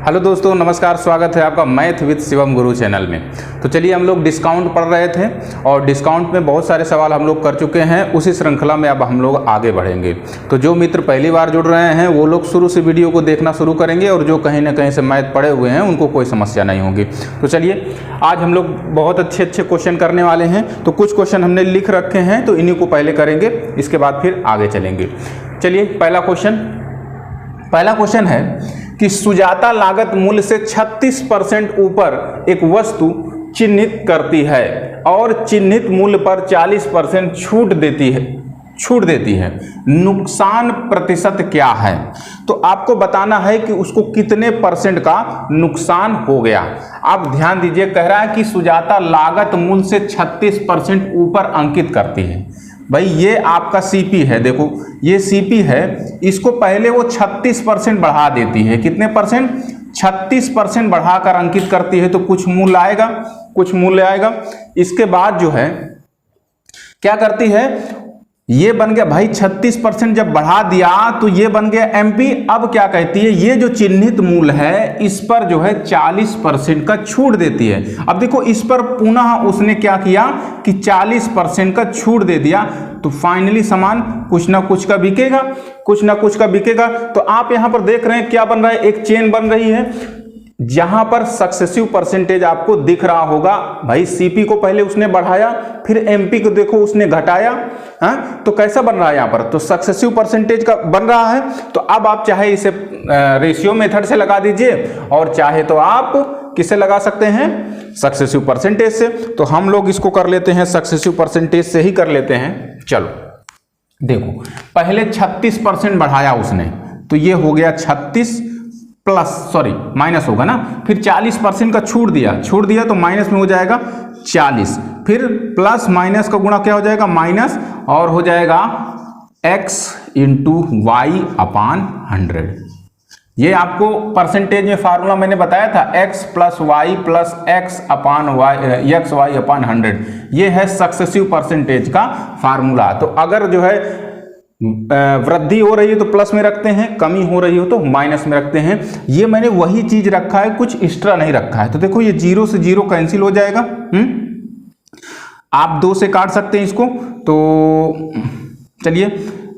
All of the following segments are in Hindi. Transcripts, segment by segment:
हेलो दोस्तों, नमस्कार। स्वागत है आपका math with Shivam Guru channel में। तो चलिए, हम लोग डिस्काउंट पढ़ रहे थे और डिस्काउंट में बहुत सारे सवाल हम लोग कर चुके हैं। उसी श्रृंखला में अब हम लोग आगे बढ़ेंगे। तो जो मित्र पहली बार जुड़ रहे हैं वो लोग शुरू से वीडियो को देखना शुरू करेंगे और जो कहीं ना कहीं से मैथ पढ़े हुए हैं उनको कोई समस्या नहीं होगी। तो चलिए, आज हम लोग बहुत अच्छे क्वेश्चन करने वाले हैं। तो कुछ क्वेश्चन हमने लिख रखे हैं, तो इन्हीं को पहले करेंगे, इसके बाद फिर आगे चलेंगे। चलिए, पहला क्वेश्चन है कि सुजाता लागत मूल्य से 36% ऊपर एक वस्तु चिन्हित करती है और चिन्हित मूल्य पर 40% छूट देती है। नुकसान प्रतिशत क्या है? तो आपको बताना है कि उसको कितने परसेंट का नुकसान हो गया। आप ध्यान दीजिए, कह रहा है कि सुजाता लागत मूल्य से 36% ऊपर अंकित करती है। भाई, ये आपका सीपी है। देखो, ये सीपी है, इसको पहले वो 36% बढ़ा देती है। कितने परसेंट? 36% बढ़ाकर अंकित करती है, तो कुछ मूल्य आएगा। इसके बाद जो है क्या करती है, ये बन गया भाई 36% जब बढ़ा दिया तो ये बन गया एमपी। अब क्या कहती है, ये जो चिन्हित मूल्य है इस पर जो है 40% का छूट देती है। अब देखो, इस पर पुनः उसने क्या किया कि 40% का छूट दे दिया, तो फाइनली सामान कुछ ना कुछ का बिकेगा। तो आप यहां पर देख रहे हैं क्या बन रहा है, एक चेन बन रही है जहां पर सक्सेसिव परसेंटेज आपको दिख रहा होगा। भाई, सीपी को पहले उसने बढ़ाया, फिर एमपी को देखो उसने घटाया। तो कैसा बन रहा है यहां पर? तो सक्सेसिव परसेंटेज का बन रहा है। तो अब आप चाहे इसे रेशियो मेथड से लगा दीजिए और चाहे तो आप किससे लगा सकते हैं? सक्सेसिव परसेंटेज से। तो हम लोग इसको कर लेते हैं, सक्सेसिव परसेंटेज से ही कर लेते हैं। चलो देखो, पहले 36% बढ़ाया उसने, तो ये हो गया 36 माइनस होगा ना। फिर 40% का छूट दिया तो माइनस में हो जाएगा 40। फिर प्लस माइनस का गुणा क्या हो जाएगा? माइनस, और हो जाएगा x इंटू वाई अपान 100। ये आपको परसेंटेज में फार्मूला मैंने बताया था, x plus y plus x upon y, x y upon 100। ये है सक्सेसिव परसेंटेज का फार्मूला। तो अगर जो है वृद्धि हो रही है तो प्लस में रखते हैं, कमी हो रही हो तो माइनस में रखते हैं। ये मैंने वही चीज रखा है, कुछ एक्स्ट्रा नहीं रखा है। तो देखो, ये 0 से 0 कैंसिल हो जाएगा। आप 2 से काट सकते हैं इसको। तो चलिए,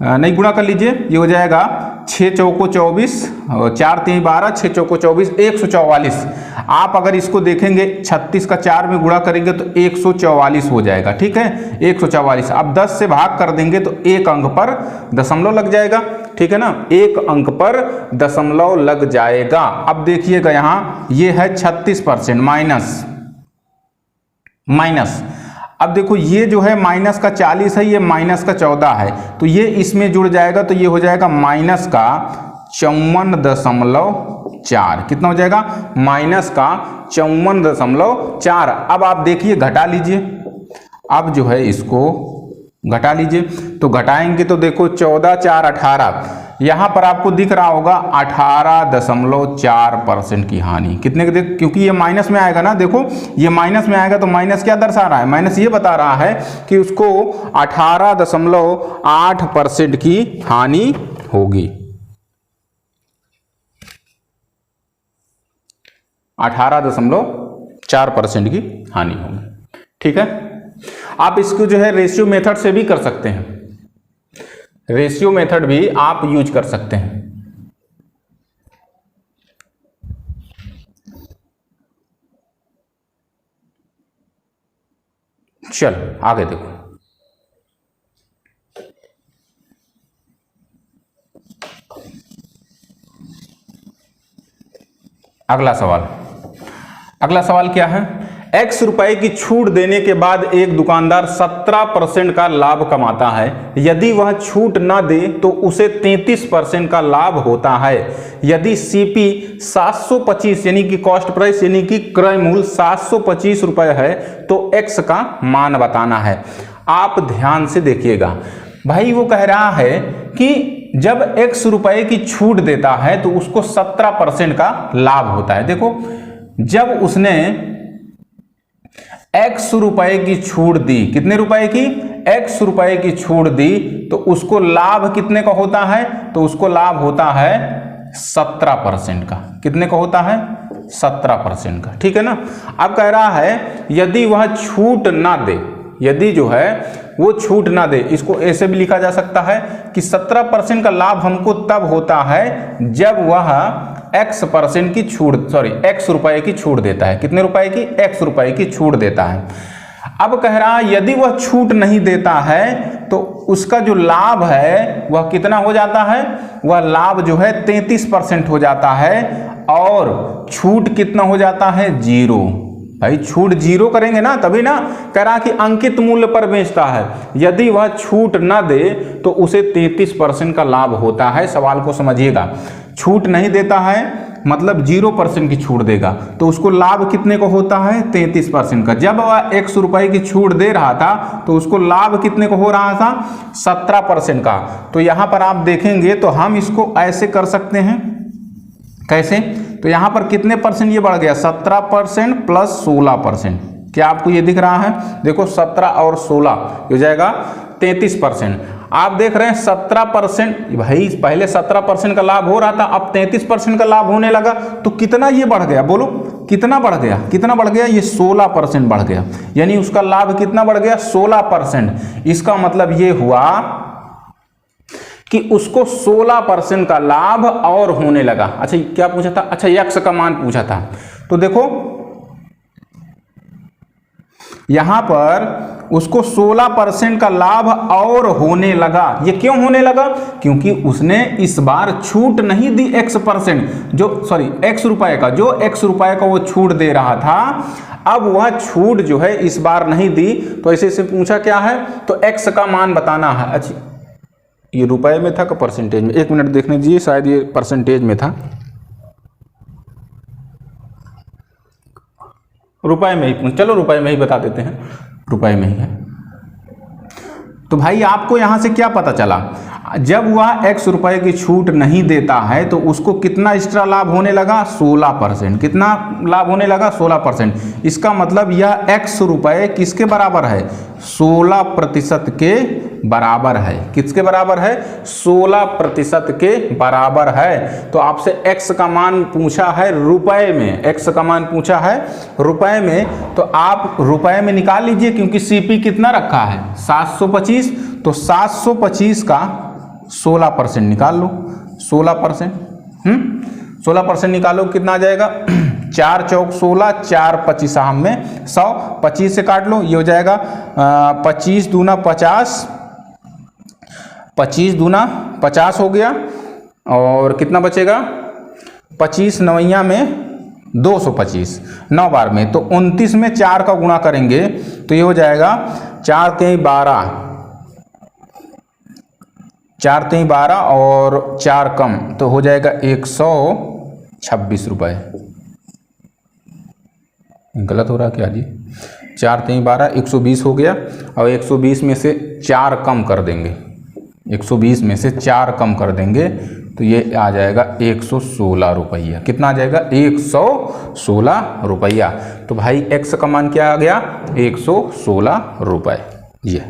नहीं, गुणा कर लीजिए। ये हो जाएगा 6 चौको 24, 4 3 12, 6 चौको 24, 144। आप अगर इसको देखेंगे 36 का 4 में गुणा करेंगे तो 144 हो जाएगा। ठीक है, 144। अब 10 से भाग कर देंगे तो एक अंक पर दशमलव लग जाएगा। ठीक है ना, एक अंक पर दशमलव लग जाएगा। अब देखिएगा, यहां ये है 36% माइनस। अब देखो, ये जो है माइनस का 40 है, ये माइनस का 14 है, तो ये इसमें जुड़ जाएगा, तो ये हो जाएगा माइनस का 54.4। कितना हो जाएगा? माइनस का 54.4। अब आप देखिए, घटा लीजिए। अब जो है इसको घटा लीजिए, तो घटाएंगे तो देखो 14 4 18, यहां पर आपको दिख रहा होगा 18.4% की हानि। कितने के? क्योंकि ये माइनस में आएगा ना। देखो, ये माइनस में आएगा तो माइनस क्या दर्शा रहा है? माइनस ये बता रहा है कि उसको 18.8% की हानि होगी। 18.4% की हानि होगी। ठीक है, आप इसको जो है रेशियो मेथड से भी कर सकते हैं। रेशियो मेथड भी आप यूज कर सकते हैं। चलो आगे देखो। अगला सवाल क्या है? x रुपए की छूट देने के बाद एक दुकानदार 17% का लाभ कमाता है। यदि वह छूट ना दे तो उसे 33% का लाभ होता है। यदि सीपी 725 यानी कि कॉस्ट प्राइस यानी कि क्रय मूल्य 725 रुपए है तो x का मान बताना है। आप ध्यान से देखिएगा भाई, वो कह रहा है कि जब x रुपए की छूट देता है तो उसको 17% का लाभ होता है। देखो, जब उसने x रुपए की छूट दी, कितने रुपए की? x रुपए की छूट दी, तो उसको लाभ कितने का होता है? तो उसको लाभ होता है 17% का। कितने का होता है? 17% का, ठीक है ना। अब कह रहा है यदि वह छूट ना दे, यदि जो है वो छूट ना दे, इसको ऐसे भी लिखा जा सकता है कि 17% का लाभ हमको तब होता है जब वह x% की छूट, x रुपए की छूट देता है। कितने रुपए की? x रुपए की छूट देता है। अब कह रहा है यदि वह छूट नहीं देता है तो उसका जो लाभ है वह कितना हो जाता है? वह लाभ जो है 33% हो जाता है, और छूट कितना हो जाता है? 0। भाई छूट 0 करेंगे ना तभी ना। कह रहा कि अंकित मूल्य पर बेचता है, यदि वह छूट ना दे तो उसे 33% का लाभ होता है। सवाल को समझिएगा, छूट नहीं देता है मतलब 0% की छूट देगा, तो उसको लाभ कितने को होता है? 33% का। जब वह x रुपए की छूट दे रहा था तो उसको लाभ कितने को हो रहा था? 17% का। तो यहां पर आप देखेंगे तो हम इसको ऐसे कर सकते हैं। कैसे? तो यहां पर कितने परसेंट ये बढ़ गया? 17% प्लस 16%। क्या आपको ये दिख रहा है? देखो 17 और 16 हो जाएगा 33%। आप देख रहे हैं 17%, भाई पहले 17% का लाभ हो रहा था, अब 33% का लाभ होने लगा, तो कितना ये बढ़ गया? बोलो कितना बढ़ गया? कितना बढ़ गया? ये 16% बढ़ गया, यानी उसका लाभ कितना बढ़ गया? 16%। इसका मतलब ये हुआ कि उसको 16% का लाभ और होने लगा। अच्छा क्या पूछा था? अच्छा x का मान पूछा था। तो देखो यहां पर उसको 16% का लाभ और होने लगा। ये क्यों होने लगा? क्योंकि उसने इस बार छूट नहीं दी x%, x रुपए का, जो x रुपए का वो छूट दे रहा था, अब वह छूट जो है इस बार नहीं दी। तो ऐसे से पूछा क्या है? तो x का मान बताना है। अच्छा ये रुपए में था कि परसेंटेज में? 1 मिनट देखने दीजिए, शायद ये परसेंटेज में था। रुपए में ही, चलो रुपए में ही बता देते हैं, रुपए में ही है। तो भाई आपको यहां से क्या पता चला? जब वह x रुपए की छूट नहीं देता है तो उसको कितना एक्स्ट्रा लाभ होने लगा? 16%। कितना लाभ होने लगा? 16%। इसका मतलब यह x रुपए किसके बराबर है? 16% के बराबर है। किसके बराबर है? 16% के बराबर है। तो आपसे x का मान पूछा है रुपए में, x का मान पूछा है रुपए में, तो आप रुपए में निकाल लीजिए, क्योंकि CP कितना रखा है? 725। तो 725 का 16% निकाल लो। 16%, 16% निकालो, कितना आ जाएगा? 4 चौक 16, 4 25 में 100, 25 से काट लो, ये हो जाएगा 25 दूना 50, 25 दूना 50 हो गया, और कितना बचेगा? 25 नवैया में 225, 9 बार में, तो 29 में 4 का गुणा करेंगे तो ये हो जाएगा 4 3 12, 4 3 12 और 4 कम, तो हो जाएगा 126 रुपये। गलत हो रहा क्या जी? 4 3 12, 120 हो गया, और 120 में से 4 कम कर देंगे, 120 में से 4 कम कर देंगे तो ये आ जाएगा 116 रुपया। कितना आ जाएगा? 116 रुपया। तो भाई x का मान क्या आ गया? 116 रुपये। ये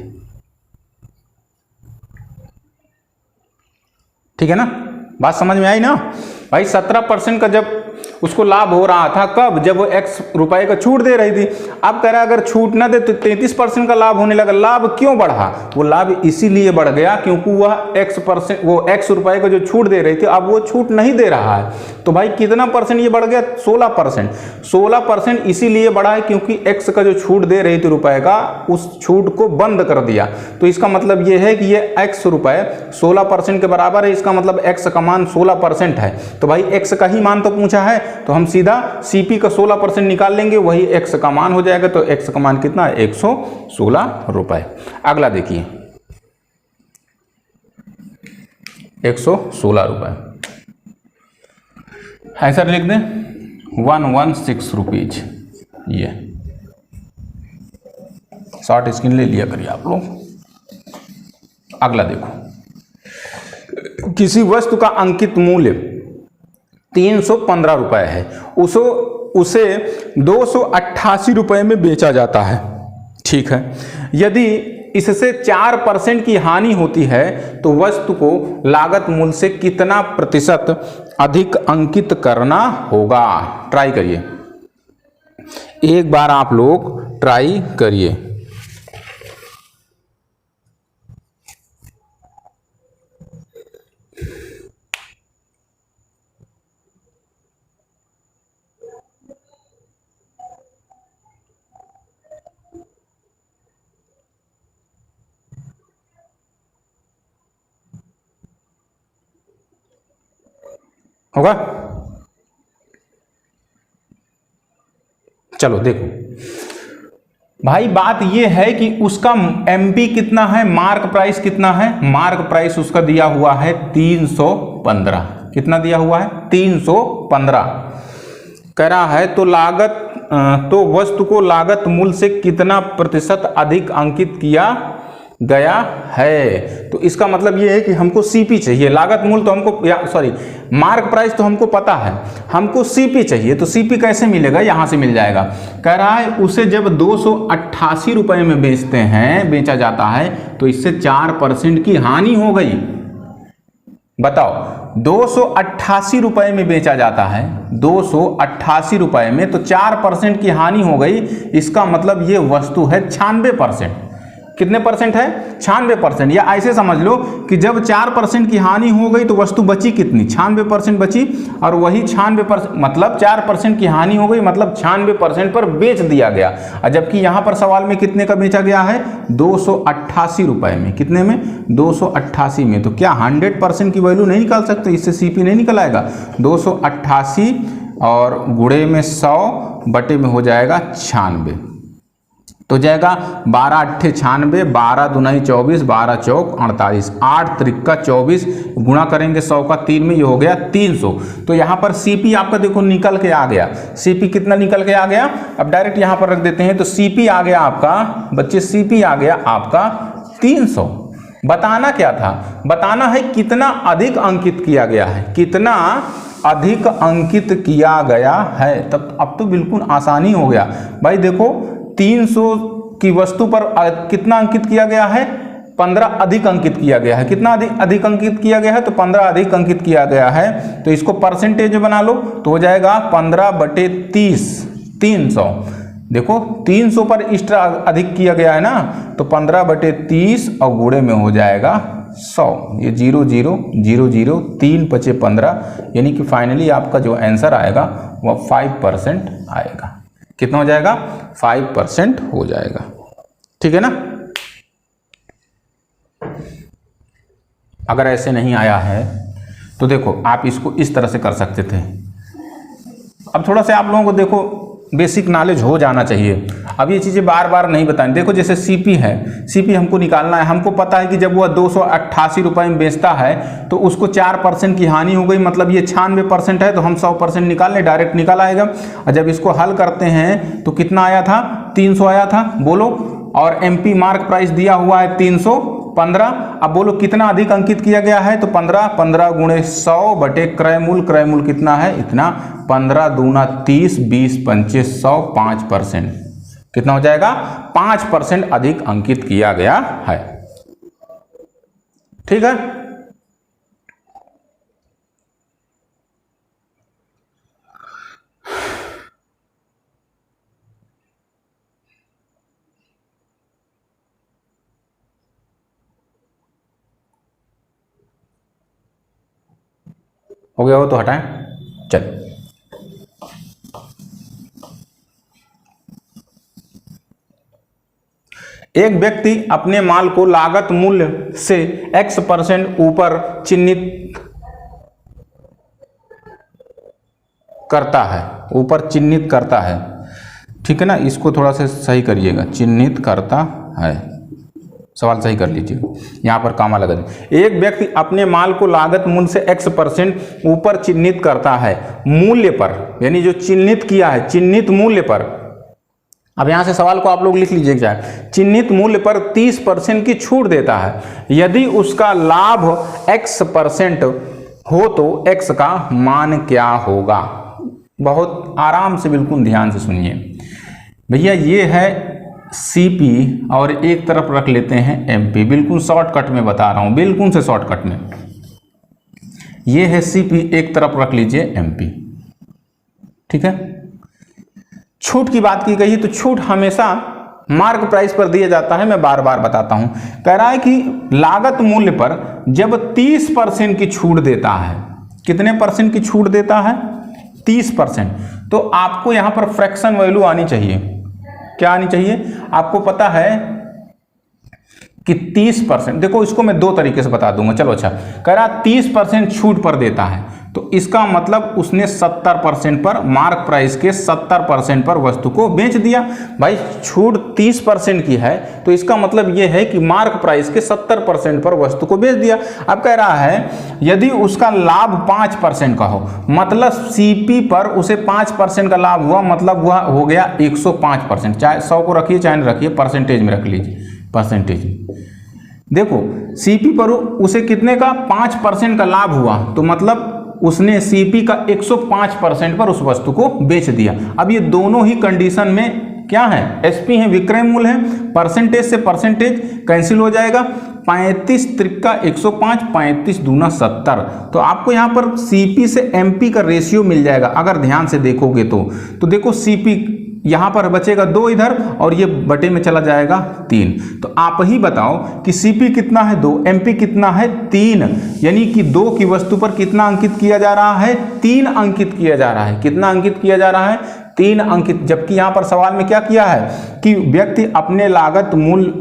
ठीक है ना? बात समझ में आई ना? भाई 17% का जब उसको लाभ हो रहा था, कब? जब वो x रुपए का छूट दे रही थी। अब कह रहा अगर छूट ना दे तो 33% का लाभ होने लगा। लाभ क्यों बढ़ा? वो लाभ इसीलिए बढ़ गया क्योंकि वह x रुपए का जो छूट दे रही थी, अब वो छूट नहीं दे रहा है। तो भाई कितना परसेंट ये बढ़ गया? 16%। 16% इसीलिए बढ़ा है क्योंकि x का जो छूट दे रही थी रुपए का, उस छूट को बंद कर दिया। तो इसका मतलब ये है कि ये x रुपए 16% के बराबर है। इसका मतलब x का मान 16% है। तो भाई x का ही मान तो पूछा है, तो हम सीधा CP का 16% निकाल लेंगे, वही x का मान हो जाएगा। तो x का मान कितना है? 116 रुपए। अगला देखिए, 116 रुपए, ऐसा लिख दें 116 रुपीज। ये शॉर्ट स्क्रीन ले लिया करिए आप लोग। अगला देखो, किसी वस्तु का अंकित मूल्य 315 रुपए है, उसे 288 रुपए में बेचा जाता है। ठीक है, यदि इससे 4% की हानि होती है तो वस्तु को लागत मूल्य से कितना प्रतिशत अधिक अंकित करना होगा। ट्राई करिए, एक बार आप लोग ट्राई करिए। होगा? चलो देखो भाई, बात यह है कि उसका एमपी कितना है, मार्क प्राइस कितना है। मार्क प्राइस उसका दिया हुआ है 315। कितना दिया हुआ है? 315 कह रहा है। तो लागत तो वस्तु को लागत मूल्य से कितना प्रतिशत अधिक अंकित किया गया है। तो इसका मतलब ये है कि हमको सीपी चाहिए। लागत मूल्य तो हमको मार्क प्राइस तो हमको पता है, हमको सीपी चाहिए। तो सीपी कैसे मिलेगा? यहां से मिल जाएगा। कह रहा है उसे जब 288 रुपए में बेचते हैं, बेचा जाता है, तो इससे 4% की हानि हो गई। बताओ, 288 रुपए में बेचा जाता है, 288 रुपए में, तो 4% की हानि हो गई। इसका मतलब ये वस्तु है 96%। कितने परसेंट है? 96%। या ऐसे समझ लो कि जब 4% की हानि हो गई तो वस्तु बची कितनी? 96% बची। और वही 96% मतलब 4% की हानि हो गई, मतलब 96% पर बेच दिया गया। और जबकि यहां पर सवाल में कितने का बेचा गया है? 288 रुपए में। कितने में? 288 में। तो क्या 100% की वैल्यू नहीं निकाल सकते? इससे सीपी नहीं निकल आएगा। 288 और गुणे में 100 बटे में हो जाएगा 96। तो जाएगा 12 अट्ठे 96, 12 दूनी 24, 12 चौक 48, 8 त्रिक्का 24, गुणा करेंगे 100 का 3 में, ये हो गया 300। तो यहाँ पर सीपी आपका देखो निकल के आ गया। सीपी कितना निकल के आ गया? अब डायरेक्ट यहाँ पर रख देते हैं। तो सीपी आ गया आपका बच्चे, सीपी आ गया आपका 300। बताना क्या था? बताना है कितना अधिक अंकित किया गया है, कितना अधिक अंकित किया गया है। तब अब तो बिल्कुल आसानी हो गया भाई। देखो 300 की वस्तु पर कितना अंकित किया गया है? 15 अधिक अंकित किया गया है। कितना अधिक अंकित किया गया है? तो 15 अधिक अंकित किया गया है। तो इसको परसेंटेज बना लो तो हो जाएगा 15 बटे 30, 300। देखो 300 पर एक्स्ट्रा अधिक किया गया है ना, तो 15 बटे 30 और गुणे में हो जाएगा 100। ये 0 0 0 0 3 पचे 15, यानी कि फाइनली आपका जो आंसर आएगा वह 5% आएगा। कितना हो जाएगा? 5% हो जाएगा। ठीक है ना? अगर ऐसे नहीं आया है तो देखो आप इसको इस तरह से कर सकते थे। अब थोड़ा सा आप लोगों को देखो बेसिक नॉलेज हो जाना चाहिए। अब ये चीज़ें बार बार नहीं बताएं। देखो जैसे सीपी है, सीपी हमको निकालना है। हमको पता है कि जब वह 288 रुपये में बेचता है तो उसको 4% की हानि हो गई, मतलब ये 96% है, तो हम 100% निकाल लें, डायरेक्ट निकल आएगा। और जब इसको हल करते हैं तो कितना आया था? 300 आया था, बोलो। और एमपी मार्क प्राइस दिया हुआ है 315। अब बोलो कितना अधिक अंकित किया गया है? तो 15, 15 गुणे 100 बटे क्रय मूल्य। क्रय मूल्य कितना है? इतना। 15 दूना 30, 20 पंचे 100, 5%। कितना हो जाएगा? 5% अधिक अंकित किया गया है। ठीक है? हो गया हो तो हटाएं। चल, एक व्यक्ति अपने माल को लागत मूल्य से X% ऊपर चिन्हित करता है, ऊपर चिन्हित करता है। ठीक है ना? इसको थोड़ा सा सही करिएगा, चिन्हित करता है। सवाल सही कर लीजिए, यहाँ पर कामा लगा दीजिए। एक व्यक्ति अपने माल को लागत मूल्य से X% ऊपर चिन्हित करता है, मूल्य पर, यानी जो चिन्हित किया है, चिन्हित मूल्य पर। अब यहाँ से सवाल को आप लोग लिख लीजिए क्या है? चिन्हित मूल्य पर 30% की छूट देता है। यदि उसका लाभ X% हो तो X का मान क्या होगा? बहुत आराम से, बिल्कुल ध्यान से सुनिए भैया। ये है सीपी और एक तरफ रख लेते हैं एमपी। बिल्कुल शॉर्टकट में बता रहा हूं, बिल्कुल से शॉर्टकट में। ये है सीपी, एक तरफ रख लीजिए एमपी। ठीक है। छूट की बात की गई है तो छूट हमेशा मार्क प्राइस पर दिया जाता है। मैं बार बार बताता हूं। कह रहा है कि लागत मूल्य पर जब 30% की छूट देता है, कितने परसेंट की छूट देता है? 30%। तो आपको यहां पर फ्रैक्शन वैल्यू आनी चाहिए। क्या आनी चाहिए? आपको पता है कि 30%, देखो इसको मैं दो तरीके से बता दूंगा। चलो अच्छा, कह रहा 30% छूट पर देता है तो इसका मतलब उसने 70% पर, मार्क प्राइस के 70% पर वस्तु को बेच दिया। भाई छूट 30% की है तो इसका मतलब यह है कि मार्क प्राइस के 70% पर वस्तु को बेच दिया। अब कह रहा है यदि उसका लाभ 5% का हो, मतलब सीपी पर उसे 5% का लाभ हुआ, मतलब वह हो गया 105%। चाहे 100 को रखिए चाहे रखिए, परसेंटेज में रख लीजिए, परसेंटेज में। देखो सीपी पर उसे कितने का? 5% का लाभ हुआ, तो मतलब उसने सीपी का 105% पर उस वस्तु को बेच दिया। अब ये दोनों ही कंडीशन में क्या है? एसपी है, विक्रय मूल्य है। परसेंटेज से परसेंटेज कैंसिल हो जाएगा। 35 त्रिका 105, 35 दूना 70। तो आपको यहाँ पर सीपी से एमपी का रेशियो मिल जाएगा अगर ध्यान से देखोगे तो देखो सीपी यहाँ पर बचेगा 2 इधर और ये बटे में चला जाएगा 3। तो आप ही बताओ कि सीपी कितना है? 2, एमपी कितना है? 3। यानी कि 2 की वस्तु पर कितना अंकित किया जा रहा है? 3 अंकित किया जा रहा है। कितना अंकित किया जा रहा है? 3 अंकित। जबकि यहाँ पर सवाल में क्या किया है कि व्यक्ति अपने लागत मूल्य,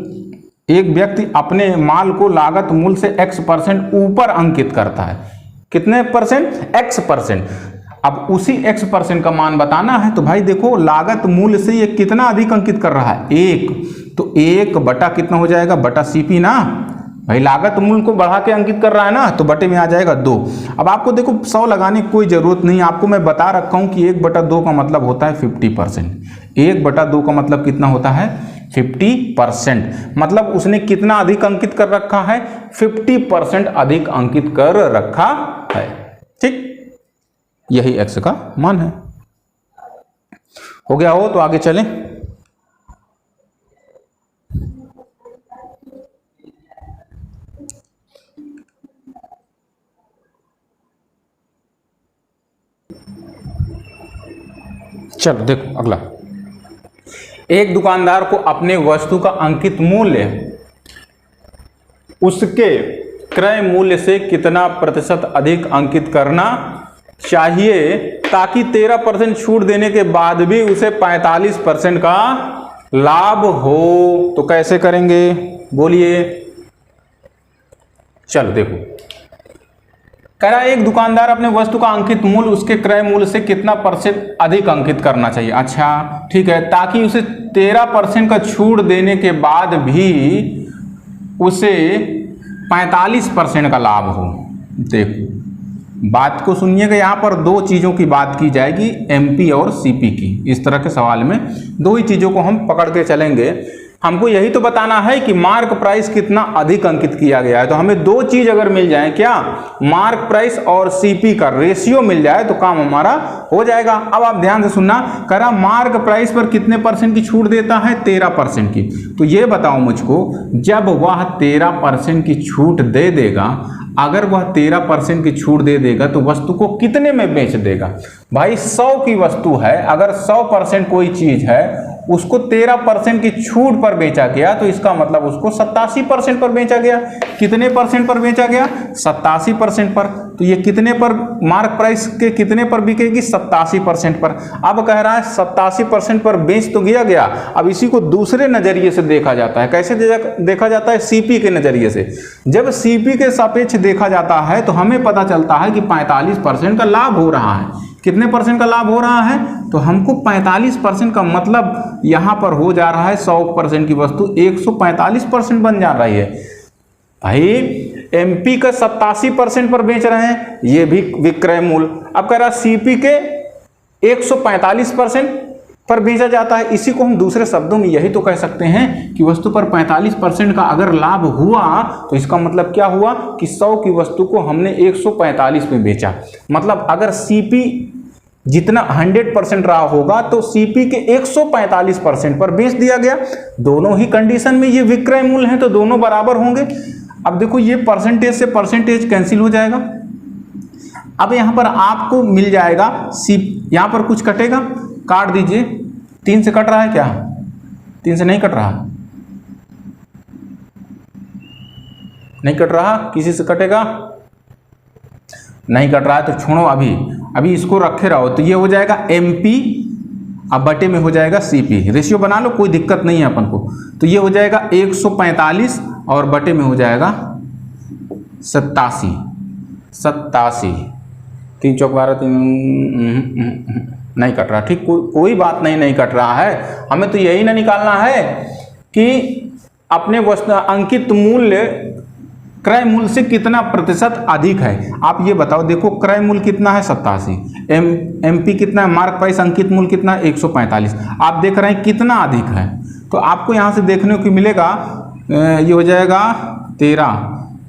एक व्यक्ति अपने माल को लागत मूल्य से x% ऊपर अंकित करता है। कितने परसेंट? x%। अब उसी x% का मान बताना है तो भाई देखो लागत मूल्य से ये कितना अधिक अंकित कर रहा है? 1। तो 1 बटा कितना हो जाएगा? बटा सीपी ना। भाई लागत मूल्य को बढ़ा के अंकित कर रहा है ना, तो बटे में आ जाएगा 2। अब आपको देखो 100 लगाने की कोई जरूरत नहीं, आपको मैं बता रखा हूं कि 1/2 का मतलब होता है 50%। 1/2 का मतलब कितना होता है? 50%। मतलब उसने कितना अधिक अंकित कर रखा है? 50% अधिक अंकित कर रखा है। ठीक, यही x का मान है। हो गया हो तो आगे चलें। चलो देखो अगला। एक दुकानदार को अपने वस्तु का अंकित मूल्य उसके क्रय मूल्य से कितना प्रतिशत अधिक अंकित करना चाहिए ताकि 13% छूट देने के बाद भी उसे 45% का लाभ हो? तो कैसे करेंगे बोलिए? चलो देखो, कह रहा है एक दुकानदार अपने वस्तु का अंकित मूल्य उसके क्रय मूल्य से कितना % अधिक अंकित करना चाहिए। अच्छा ठीक है, ताकि उसे 13% का छूट देने के बाद भी उसे 45% का लाभ हो। देखो बात को सुनिएगा, यहाँ पर 2 चीज़ों की बात की जाएगी, एमपी और सीपी की। इस तरह के सवाल में 2 ही चीज़ों को हम पकड़ के चलेंगे। हमको यही तो बताना है कि मार्क प्राइस कितना अधिक अंकित किया गया है। तो हमें 2 चीज़ अगर मिल जाए, क्या? मार्क प्राइस और सीपी का रेशियो मिल जाए तो काम हमारा हो जाएगा। अब आप ध्यान से सुनना, कह रहा मार्क प्राइस पर कितने % की छूट देता है? 13% की। तो ये बताओ मुझको, जब वह 13% की छूट दे देगा, अगर वह 13% की छूट दे देगा तो वस्तु को कितने में बेच देगा? भाई 100 की वस्तु है, अगर 100% कोई चीज है उसको 13% की छूट पर बेचा गया तो इसका मतलब उसको 87% पर बेचा गया। कितने % पर बेचा गया? 87% पर। तो ये कितने पर, मार्क प्राइस के कितने पर बिकेगी? 87% पर। अब कह रहा है 87% पर बेच तो गया। अब इसी को दूसरे नजरिए से देखा जाता है। कैसे देखा जाता है? सीपी के नजरिए से। जब सीपी के सापेक्ष देखा जाता है तो हमें पता चलता है कि 45% का लाभ हो रहा है। कितने % का लाभ हो रहा है? तो हमको 45% का मतलब यहां पर हो जा रहा है 100% की वस्तु 145% बन जा रही है। भाई एमपी का 87% पर बेच रहे हैं, ये भी विक्रय मूल्य। अब कह रहा सीपी के 145% पर बेचा जाता है। इसी को हम दूसरे शब्दों में यही तो कह सकते हैं कि वस्तु पर 45% का अगर लाभ हुआ तो इसका मतलब क्या हुआ कि 100 की वस्तु को हमने 145 में बेचा। मतलब अगर सीपी जितना 100% रहा होगा तो सीपी के 145% पर बेच दिया गया। दोनों ही कंडीशन में ये विक्रय मूल्य है तो दोनों बराबर होंगे। अब देखो ये परसेंटेज से परसेंटेज कैंसिल हो जाएगा। अब यहां पर आपको मिल जाएगा यहां पर कुछ कटेगा, काट दीजिए। 3 से कट रहा है क्या? 3 से नहीं कट रहा, नहीं कट रहा। किसी से कटेगा? नहीं कट रहा है तो छोड़ो, अभी इसको रखे रहो। तो ये हो जाएगा MP, अब बटे में हो जाएगा CP। रेशियो बना लो, कोई दिक्कत नहीं है अपन को। तो ये हो जाएगा 145 और बटे में हो जाएगा 87। 3 चौक 12, 3 नहीं कट रहा। ठीक, कोई बात नहीं कट रहा है। हमें तो यही ना निकालना है कि अपने वस्तु अंकित मूल्य क्रय मूल्य से कितना प्रतिशत अधिक है। आप ये बताओ, देखो क्रय मूल्य कितना है 87, MP कितना है, मार्क प्राइस अंकित मूल्य कितना है 145। आप देख रहे हैं कितना अधिक है। तो आपको यहाँ से देखने को मिलेगा, ये हो जाएगा 13,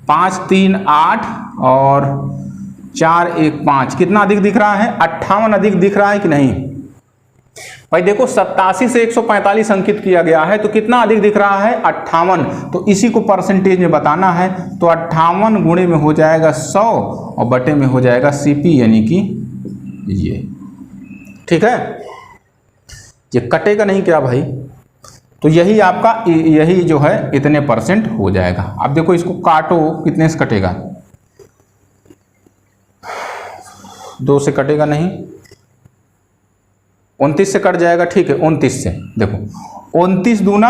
5 3 8 और 4 1 5। कितना अधिक दिख रहा है? 58 अधिक दिख रहा है कि नहीं भाई? देखो 87 से 145 अंकित किया गया है तो कितना अधिक दिख रहा है? 58। तो इसी को परसेंटेज में बताना है तो 58 गुणे में हो जाएगा 100 और बटे में हो जाएगा CP, यानी कि ये। ठीक है, ये कटेगा नहीं क्या भाई? तो यही आपका, यही जो है इतने % हो जाएगा। अब देखो इसको काटो, कितने से कटेगा? 2 से कटेगा नहीं, 29 से कट जाएगा। ठीक है, 29 से देखो, 29 दूना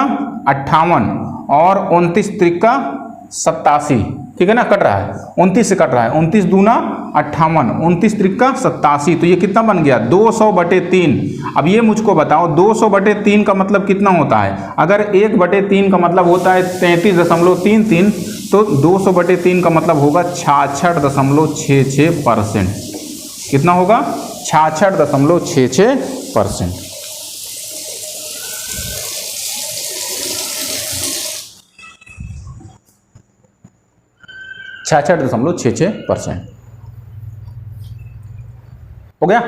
58 और 29 त्रिका 87। ठीक है ना, कट रहा है, 29 से कट रहा है। 29 दूना 58, 29 त्रिका 87। तो ये कितना बन गया? 200/3। अब ये मुझको बताओ, 200/3 का मतलब कितना होता है? अगर 1/3 का मतलब होता है 33.33, तो 200/3 का मतलब होगा 66.66%। कितना होगा? 66.66%। %66.66% हो गया।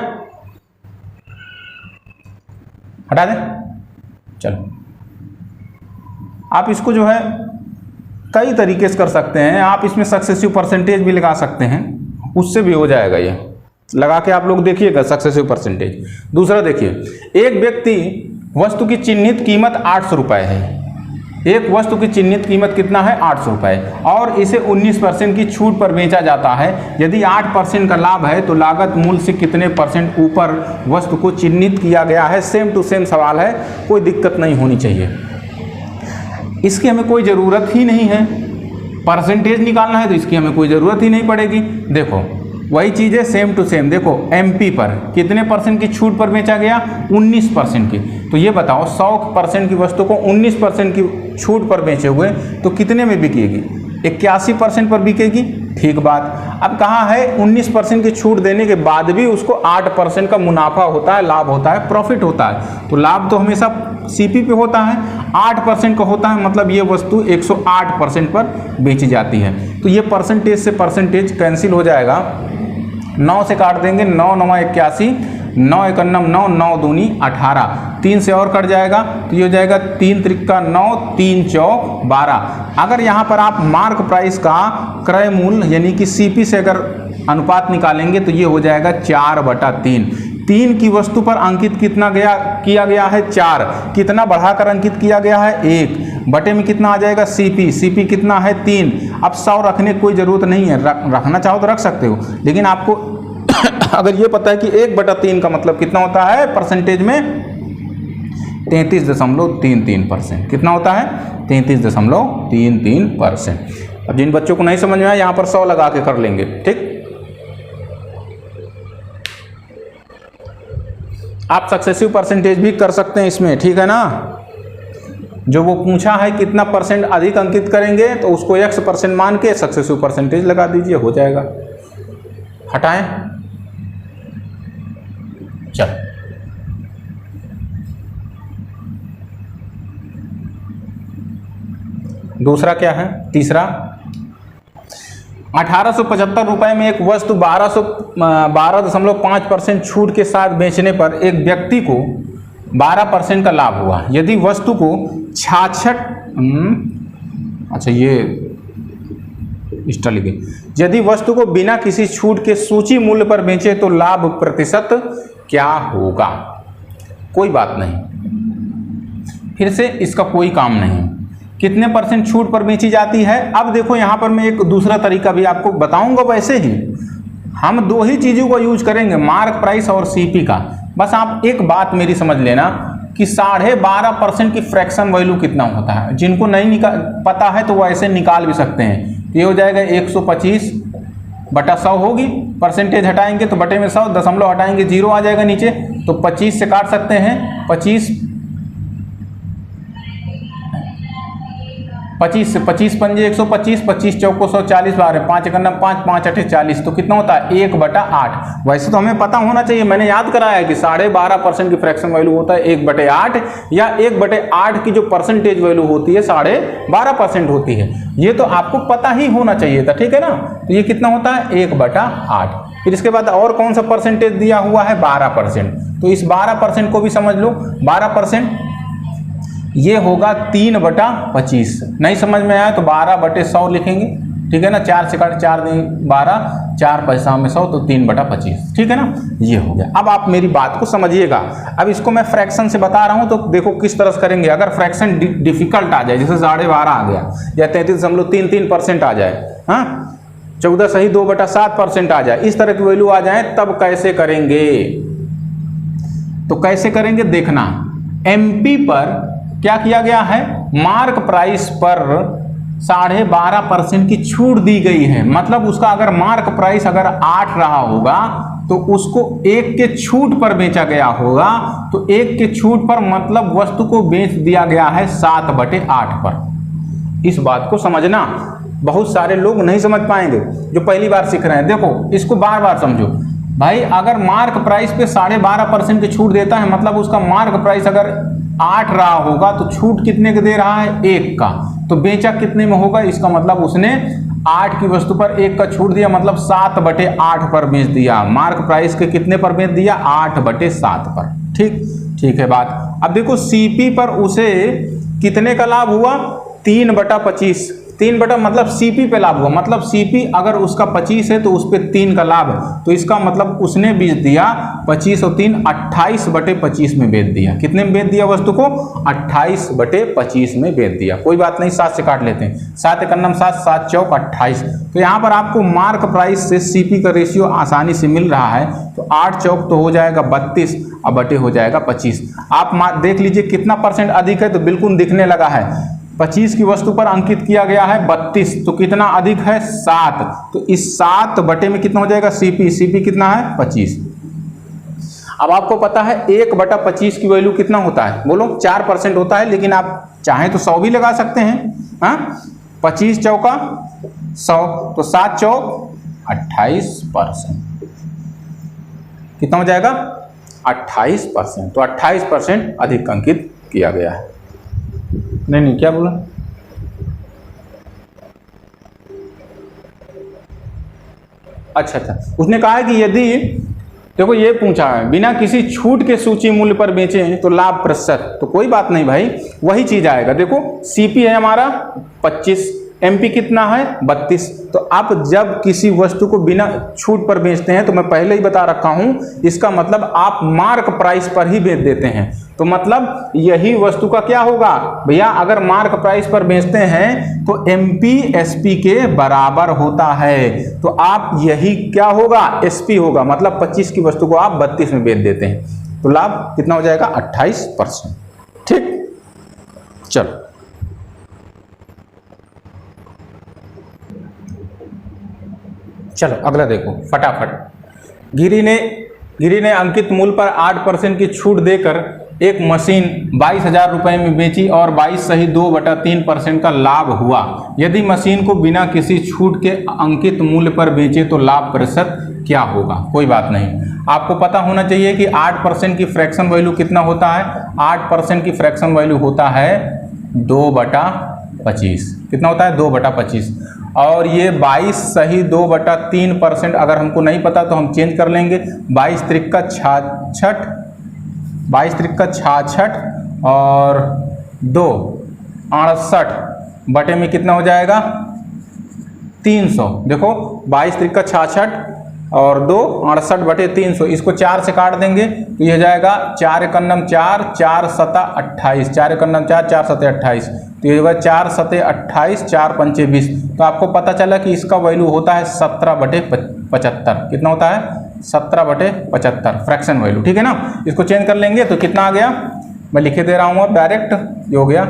हटा दें, चलो। आप इसको जो है कई तरीके से कर सकते हैं। आप इसमें सक्सेसिव परसेंटेज भी लगा सकते हैं, उससे भी हो जाएगा। ये लगा के आप लोग देखिएगा सक्सेसिव परसेंटेज। दूसरा देखिए, एक व्यक्ति वस्तु की चिन्हित कीमत 800 रुपये है। एक वस्तु की चिन्हित कीमत कितना है? 800 रुपये, और इसे 19% की छूट पर बेचा जाता है। यदि 8% का लाभ है तो लागत मूल्य से कितने % ऊपर वस्तु को चिन्हित किया गया है? सेम टू सेम सवाल है, कोई दिक्कत नहीं होनी चाहिए। इसकी हमें कोई ज़रूरत ही नहीं है, परसेंटेज निकालना है तो इसकी हमें कोई ज़रूरत ही नहीं पड़ेगी। देखो वही चीज़ है, सेम टू सेम। देखो MP पर कितने % की छूट पर बेचा गया? 19% की। तो ये बताओ 100% की वस्तु को 19% की छूट पर बेचे हुए तो कितने में बिकेगी? 81% पर बिकेगी। ठीक बात। अब कहाँ है 19% की छूट देने के बाद भी उसको 8% का मुनाफा होता है, लाभ होता है, प्रॉफिट होता है। तो लाभ तो हमेशा CP पे होता है, 8% का होता है, मतलब ये वस्तु 108% पर बेची जाती है। तो ये परसेंटेज से परसेंटेज कैंसिल हो जाएगा। 9 से काट देंगे, 9 9 81, 9 1 9, 9 दूनी 18। 3 से और कट जाएगा तो ये हो जाएगा 3 त्रिका 9, 3 चौक 12। अगर यहाँ पर आप मार्क प्राइस का क्रय मूल्य यानी कि CP से अगर अनुपात निकालेंगे तो ये हो जाएगा 4/3। 3 की वस्तु पर अंकित कितना किया गया है? 4। कितना बढ़ाकर अंकित किया गया है? 1। बटे में कितना आ जाएगा? CP कितना है? 3। अब 100 रखने की कोई ज़रूरत नहीं है, रखना चाहो तो रख सकते हो, लेकिन आपको अगर ये पता है कि 1/3 का मतलब कितना होता है परसेंटेज में? 33.33%। कितना होता है? 33.33%। अब जिन बच्चों को नहीं समझ में आया यहाँ पर 100 लगा के कर लेंगे। ठीक, आप सक्सेसिव परसेंटेज भी कर सकते हैं इसमें। ठीक है ना, जो वो पूछा है कितना % अधिक अंकित करेंगे तो उसको X% मान के सक्सेसिव परसेंटेज लगा दीजिए, हो जाएगा। हटाएं, चल। दूसरा क्या है? तीसरा, 1875 रुपये में एक वस्तु 12.5% छूट के साथ बेचने पर एक व्यक्ति को 12% का लाभ हुआ। यदि वस्तु को 66 अच्छा ये इष्टा लिखे, यदि वस्तु को बिना किसी छूट के सूची मूल्य पर बेचे तो लाभ प्रतिशत क्या होगा? कोई बात नहीं, फिर से इसका कोई काम नहीं। कितने परसेंट छूट पर बेची जाती है? अब देखो यहां पर मैं एक दूसरा तरीका भी आपको बताऊंगा। वैसे ही हम दो ही चीजों को यूज करेंगे, मार्क प्राइस और सीपी का। बस आप एक बात मेरी समझ लेना कि 12.5% की फ्रैक्शन वैल्यू कितना होता है। जिनको नहीं पता है तो वो ऐसे निकाल भी सकते हैं। ये हो जाएगा 125/100 होगी, परसेंटेज हटाएंगे तो बटे में 100, दशमलव हटाएंगे 0 आ जाएगा नीचे, तो 25 से काट सकते हैं। 25 से 25 पंजे 125, 25 चौको 140 बार है, 5 1 5, 5 8 40, तो कितना होता है 1/8। वैसे तो हमें पता होना चाहिए, मैंने याद कराया है कि 12.5% की फ्रैक्शन वैल्यू होता है 1/8, या 1/8 की जो परसेंटेज वैल्यू होती है 12.5% होती है। ये तो आपको पता ही होना चाहिए था, ठीक है ना। तो ये कितना होता है 1/8। फिर इसके बाद और कौन सा परसेंटेज दिया हुआ है 12%, तो इस 12% को भी समझ लो। 12% ये होगा 3/25। नहीं समझ में आया तो 12/100 लिखेंगे, ठीक है ना। 4 से काट 4 नहीं 12, 4 पैसा में 100, तो 3/25, ठीक है ना। ये हो गया। अब आप मेरी बात को समझिएगा। अब इसको मैं फ्रैक्शन से बता रहा हूं तो देखो किस तरह से करेंगे। अगर फ्रैक्शन डिफिकल्ट आ जाए, जैसे 12.5 आ गया या 33.33% आ जाए, हाँ 14 सही 2/7% आ जाए, इस तरह की वैल्यू आ जाए, तब कैसे करेंगे? तो कैसे करेंगे देखना। एमपी पर क्या किया गया है, मार्क प्राइस पर 12.5% की छूट दी गई है। मतलब उसका अगर मार्क प्राइस अगर 8 रहा होगा तो उसको 1 के छूट पर बेचा गया होगा, तो 1 के छूट पर मतलब वस्तु को बेच दिया गया है 7/8 पर। इस बात को समझना, बहुत सारे लोग नहीं समझ पाएंगे जो पहली बार सीख रहे हैं। देखो इसको बार बार समझो भाई। अगर मार्क प्राइस पे 12.5% की छूट देता है, मतलब उसका मार्क प्राइस अगर 8 रहा होगा तो छूट कितने का दे रहा है 1 का, तो बेचा कितने में होगा? इसका मतलब उसने 8 की वस्तु पर 1 का छूट दिया, मतलब 7/8 पर बेच दिया। मार्क प्राइस के कितने पर बेच दिया? 8/7 पर। ठीक है बात। अब देखो सीपी पर उसे कितने का लाभ हुआ? 3/25। 3 बटा मतलब सीपी पे लाभ हुआ, मतलब सीपी अगर उसका 25 है तो उस पे 3 का लाभ है, तो इसका मतलब उसने बेच दिया 25 और 3 28/25 में बेच दिया। कितने में बेच दिया वस्तु को? 28/25 में बेच दिया। कोई बात नहीं, 7 से काट लेते हैं। 7 1 7, 7 चौक 28। तो यहाँ पर आपको मार्क प्राइस से सीपी का रेशियो आसानी से मिल रहा है, तो 8 चौक तो हो जाएगा 32 और बटे हो जाएगा 25। आप देख लीजिए कितना परसेंट अधिक है, तो बिल्कुल दिखने लगा है। 25 की वस्तु पर अंकित किया गया है 32, तो कितना अधिक है? 7। तो इस 7 बटे में कितना हो जाएगा? सीपी कितना है? 25। अब आपको पता है 1/25 की वैल्यू कितना होता है? बोलो 4% होता है, लेकिन आप चाहें तो 100 भी लगा सकते हैं। हाँ 25 चौका 100, तो 7 चौक 28%। कितना हो जाएगा? 28%। तो 28% अधिक अंकित किया गया है। नहीं क्या बोला? अच्छा, उसने कहा है कि यदि देखो ये पूछा है बिना किसी छूट के सूची मूल्य पर बेचे हैं तो लाभ प्रतिशत, तो कोई बात नहीं भाई, वही चीज आएगा। देखो सीपी है हमारा 25, एमपी कितना है 32। तो आप जब किसी वस्तु को बिना छूट पर बेचते हैं, तो मैं पहले ही बता रखा हूं, इसका मतलब आप मार्क प्राइस पर ही बेच देते हैं। तो मतलब यही वस्तु का क्या होगा भैया? अगर मार्क प्राइस पर बेचते हैं तो एमपी एसपी के बराबर होता है, तो आप यही क्या होगा? एसपी होगा। मतलब 25 की वस्तु को आप 32 में बेच देते हैं, तो लाभ कितना हो जाएगा? 28%। ठीक, चलो अगला देखो फटाफट। गिरी ने अंकित मूल्य पर 8% की छूट देकर एक मशीन 22,000 रुपये में बेची और 22 सही 2/3% का लाभ हुआ। यदि मशीन को बिना किसी छूट के अंकित मूल्य पर बेचे तो लाभ प्रतिशत क्या होगा? कोई बात नहीं, आपको पता होना चाहिए कि 8% की फ्रैक्शन वैल्यू कितना होता है? 8% की फ्रैक्शन वैल्यू होता है 2/25। कितना होता है? 2/25। और ये 22.2/3%। अगर हमको नहीं पता तो हम चेंज कर लेंगे। 22 त्रिक 66 और 2 68 बटे में कितना हो जाएगा 300। देखो 22 त्रिक 66 और 2 68 बटे 300, इसको 4 से काट देंगे तो ये हो जाएगा 4 एकन्नम 4, 4 सता 28, 4 एकन्नम 4, 4 सते 28, तो ये होगा 4 सते 28, 4 पंचे 20। तो आपको पता चला कि इसका वैल्यू होता है 17/75। कितना होता है 17/75 फ्रैक्शन वैल्यू, ठीक है ना। इसको चेंज कर लेंगे तो कितना आ गया, मैं लिखे दे रहा हूँ अब डायरेक्ट, ये हो गया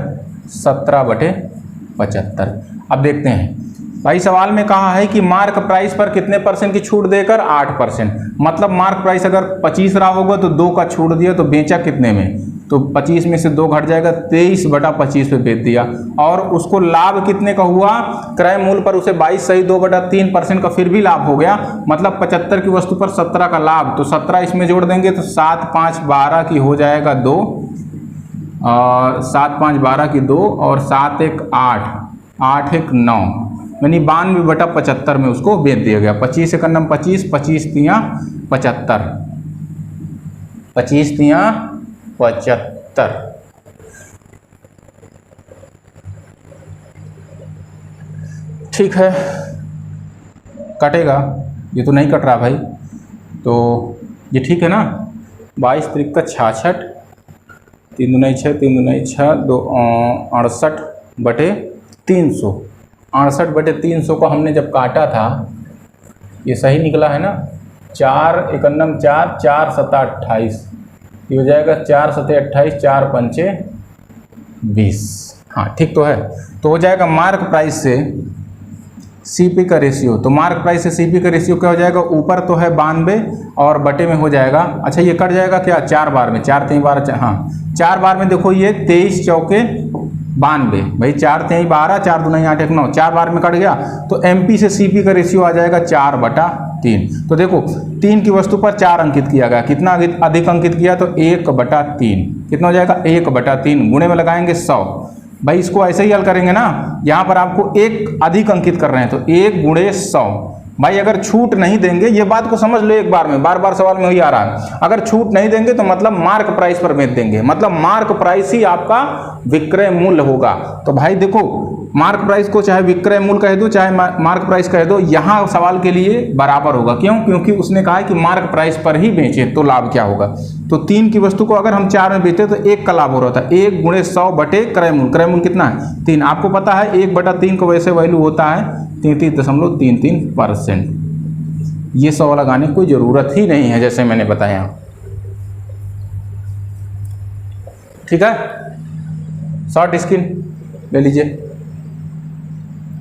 17/75। अब देखते हैं भाई, सवाल में कहा है कि मार्क प्राइस पर कितने परसेंट की छूट देकर 8%। मतलब मार्क प्राइस अगर 25 रहा होगा तो 2 का छूट दिया तो बेचा कितने में, तो 25 में से 2 घट जाएगा, 23/25 पे बेच दिया। और उसको लाभ कितने का हुआ, क्रय मूल्य पर उसे 22.2/3% का फिर भी लाभ हो गया। मतलब 75 की वस्तु पर 17 का लाभ, तो 17 इसमें जोड़ देंगे तो 7 5 12 की हो जाएगा 2, और 7 5 12 की 2, और 7 1 8, 8 1 9, यानी 92/75 में उसको बेच दिया गया। 25 एकन्नम 25, 25 तियाँ 75, 25 तियाँ 75। ठीक है, कटेगा, ये तो नहीं कट रहा भाई, तो ये ठीक है ना। 22 त्रिक 66, 3 दूनी 6, 3 दूनी 6, 2 68 बटे 300। 68 बटे 300 को हमने जब काटा था, ये सही निकला है ना, 4 एकन्नम 4, 4 सता 28, ये हो जाएगा 4 सते 28, 4 पंचे 20। हाँ ठीक तो है, तो हो जाएगा मार्क प्राइस से सीपी का रेशियो। तो मार्क प्राइस से सीपी का रेशियो क्या हो जाएगा, ऊपर तो है 92 और बटे में हो जाएगा, अच्छा ये कट जाएगा क्या 4 बार में, 4 3 12, हाँ 4 बार में देखो ये 23 चौके 92, भाई 4 3 12, 4 दूनी 8 1 9, 4 बार में कट गया। तो एमपी से सीपी का रेशियो आ जाएगा 4/3। तो देखो 3 की वस्तु पर 4 अंकित किया गया, कितना अधिक अंकित किया तो 1/3, कितना हो जाएगा 1/3, गुणे में लगाएंगे 100। भाई इसको ऐसे ही हल करेंगे ना, यहाँ पर आपको 1 अधिक अंकित कर रहे हैं तो 1 गुणे 100। भाई अगर छूट नहीं देंगे, ये बात को समझ लो एक बार में, बार बार सवाल में वही आ रहा है, अगर छूट नहीं देंगे तो मतलब मार्क प्राइस पर बेच देंगे, मतलब मार्क प्राइस ही आपका विक्रय मूल्य होगा। तो भाई देखो मार्क प्राइस को चाहे विक्रय मूल्य कह दो चाहे मार्क प्राइस कह दो, यहाँ सवाल के लिए बराबर होगा। क्यों, क्योंकि उसने कहा है कि मार्क प्राइस पर ही बेचे तो लाभ क्या होगा। तो 3 की वस्तु को अगर हम 4 में बेचते तो 1 का लाभ हो रहा था, 1 गुणे 100 बटे क्रय मूल्य। क्रय मूल्य कितना है 3, आपको पता है 1/3 को वैसे वैल्यू होता है 33.33%। ये 100 लगाने की कोई ज़रूरत ही नहीं है, जैसे मैंने बताया, ठीक है। शॉर्ट स्क्रीन ले लीजिए।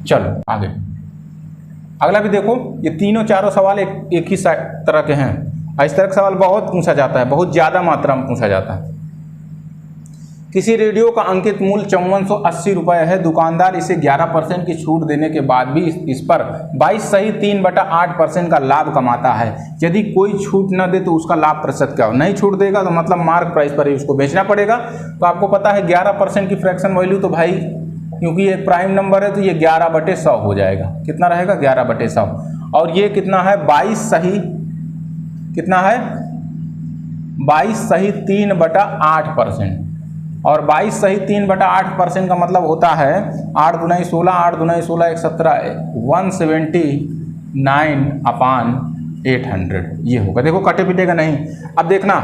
चलो आगे, अगला भी देखो, ये तीनों चारों सवाल एक ही तरह के हैं। इस तरह का सवाल बहुत पूछा जाता है, बहुत ज़्यादा मात्रा में पूछा जाता है। किसी रेडियो का अंकित मूल्य 5480 रुपये है, दुकानदार इसे 11% की छूट देने के बाद भी इस पर 22 सही 3/8% का लाभ कमाता है। यदि कोई छूट न दे तो उसका लाभ प्रतिशत क्या हो। नहीं छूट देगा तो मतलब मार्क प्राइस पर ही उसको बेचना पड़ेगा। तो आपको पता है 11% की फ्रैक्शन वैल्यू, तो भाई क्योंकि ये प्राइम नंबर है तो ये 11/100 हो जाएगा। कितना रहेगा 11/100, और ये कितना है 22 सही, कितना है 22 सही 3/8%, और 22 सही 3/8% का मतलब होता है 8 दूनी 16, 8 दूनी 16 1 17, 179/800 ये होगा। देखो कटे पिटेगा नहीं। अब देखना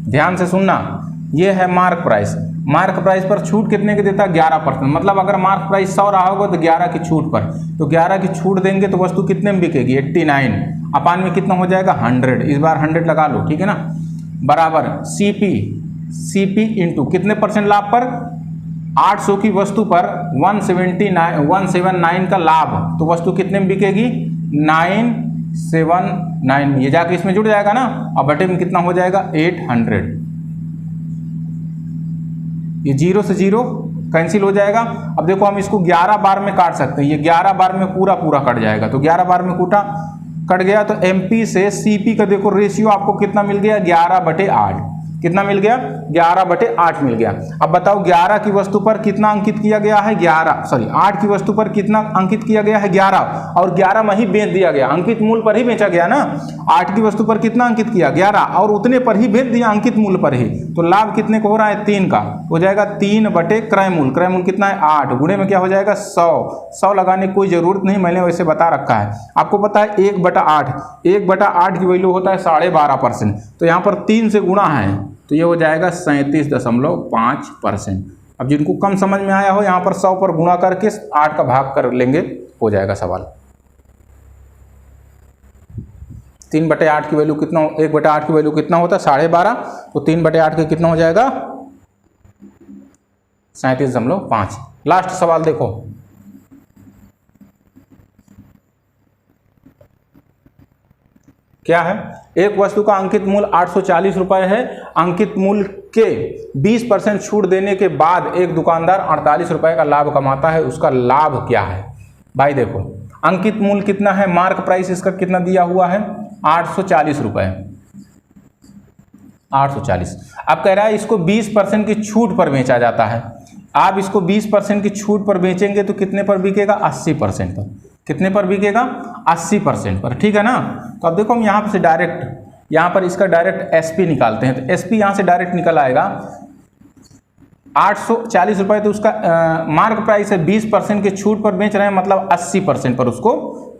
ध्यान से सुनना, ये है मार्क प्राइस। मार्क प्राइस पर छूट कितने की देता है 11%, मतलब अगर मार्क प्राइस 100 रहा होगा तो 11 की छूट पर, तो 11 की छूट देंगे तो वस्तु कितने में बिकेगी 89, अपान में कितना हो जाएगा 100, इस बार 100 लगा लो, ठीक है ना, बराबर सीपी इंटू कितने परसेंट लाभ पर, 800 की वस्तु पर 179 का लाभ, तो वस्तु कितने में बिकेगी 979, ये जाके इसमें जुड़ जाएगा ना, और बटे में कितना हो जाएगा 800, ये 0 से 0 कैंसिल हो जाएगा। अब देखो हम इसको 11 बार में काट सकते हैं, ये 11 बार में पूरा कट जाएगा, तो 11 बार में कट गया, तो एमपी से सीपी का देखो रेशियो आपको कितना मिल गया 11/8। कितना मिल गया, 11/8 मिल गया। अब बताओ 11 की वस्तु पर कितना अंकित किया गया है, 8 की वस्तु पर कितना अंकित किया गया है, 11, और 11 में ही बेच दिया गया, अंकित मूल्य पर ही बेचा गया ना। 8 की वस्तु पर कितना अंकित किया, 11, और उतने पर ही बेच दिया, अंकित मूल्य पर ही। तो लाभ कितने को हो रहा है, 3 का, हो जाएगा 3 बटे क्रय मूल्य। क्रय मूल्य कितना है, 8, गुणे में क्या हो जाएगा 100 लगाने की कोई जरूरत नहीं, मैंने वैसे बता रखा है। आपको पता है 1/8, 1/8 की वैल्यू होता है 12.5%, तो यहाँ पर 3 से गुणा है, तो ये हो जाएगा 37.5%। अब जिनको कम समझ में आया हो, यहाँ पर 100 पर गुणा करके 8 का भाग कर लेंगे, हो जाएगा सवाल। 3/8 की वैल्यू कितना, 1/8 की वैल्यू कितना होता है 12.5, तो 3/8 के कितना हो जाएगा 37.5। लास्ट सवाल देखो, क्या है, एक वस्तु का अंकित मूल्य 840 रुपए है, अंकित मूल्य के 20% छूट देने के बाद एक दुकानदार 48 रुपए का लाभ कमाता है, उसका लाभ क्या है। भाई देखो अंकित मूल्य कितना है, मार्क प्राइस इसका कितना दिया हुआ है 840 रुपए, 840। अब कह रहा है इसको 20% की छूट पर बेचा जाता है। आप इसको 20% की छूट पर बेचेंगे तो कितने पर बिकेगा, 80% पर। कितने पर बिकेगा, 80% पर, ठीक है ना। तो अब देखो हम यहाँ से डायरेक्ट, यहाँ पर इसका डायरेक्ट एसपी निकालते हैं, तो एसपी यहाँ से डायरेक्ट निकल आएगा 840 रुपए, तो उसका मार्क प्राइस है, 20% की छूट पर बेच रहे हैं, मतलब 80% पर उसको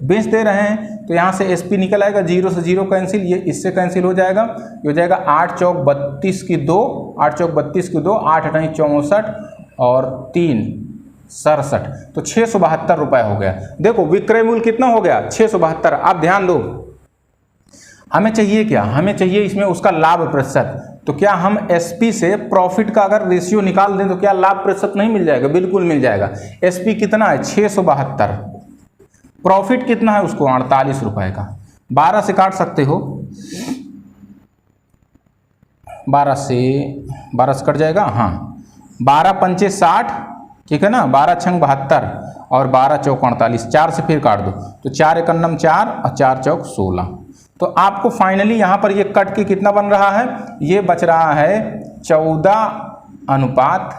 बेच दे रहे हैं। तो यहाँ से एसपी निकल आएगा, 0 से 0 कैंसिल, ये इससे कैंसिल हो जाएगा, ये हो जाएगा 8 चौक 32 की 2, 8 चौक 32 की 2, 8 अठाई 64 और 3 67, तो 672 रुपए हो गया। देखो विक्रय मूल्य कितना हो गया, 672। आप ध्यान दो, हमें चाहिए क्या, हमें चाहिए इसमें उसका लाभ प्रतिशत। तो क्या हम एसपी से प्रॉफिट का अगर रेशियो निकाल दें तो क्या लाभ प्रतिशत नहीं मिल जाएगा, बिल्कुल मिल जाएगा। एसपी कितना है 672, प्रॉफिट कितना है उसको 48 रुपए का, 12 से काट सकते हो, 12 से कट जाएगा, हाँ 12 पंचे 60, ठीक है ना, 12 छंग 72 और 12 चौक 48, 4 से फिर काट दो, तो 4 एकन्नम 4 और 4 चौक 16। तो आपको फाइनली यहाँ पर ये कट के कितना बन रहा है, ये बच रहा है 14:1।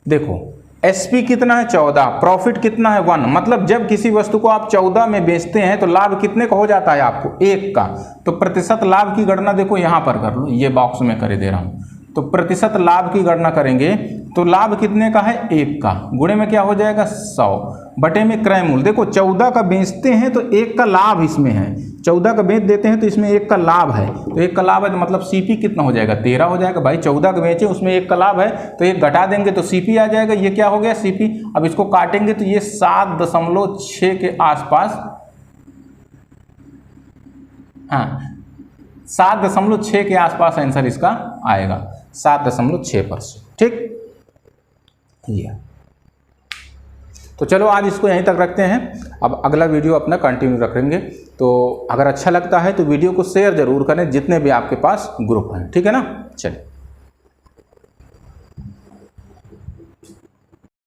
देखो एसपी कितना है 14, प्रॉफिट कितना है 1, मतलब जब किसी वस्तु को आप 14 में बेचते हैं तो लाभ कितने का हो जाता है आपको, 1 का। तो प्रतिशत लाभ की गणना देखो यहाँ पर कर लो, ये बॉक्स में कर दे रहा हूँ। तो प्रतिशत लाभ की गणना करेंगे तो लाभ कितने का है, 1 का, गुणे में क्या हो जाएगा 100 बटे में क्रय मूल्य। देखो 14 का बेचते हैं तो 1 का लाभ इसमें है, 14 का बेच देते हैं तो इसमें 1 का लाभ है, तो 1 का लाभ है तो मतलब सीपी कितना हो जाएगा 13 हो जाएगा। भाई 14 का बेचे उसमें 1 का लाभ है तो 1 घटा देंगे तो सीपी आ जाएगा, ये क्या हो गया सीपी। अब इसको काटेंगे तो ये 7.6 के आसपास, हाँ 7.6 के आसपास आंसर इसका आएगा, 7.6%, ठीक ये। तो चलो आज इसको यहीं तक रखते हैं, अब अगला वीडियो अपना कंटिन्यू रखेंगे। तो अगर अच्छा लगता है तो वीडियो को शेयर जरूर करें जितने भी आपके पास ग्रुप हैं, ठीक है ना। चलिए।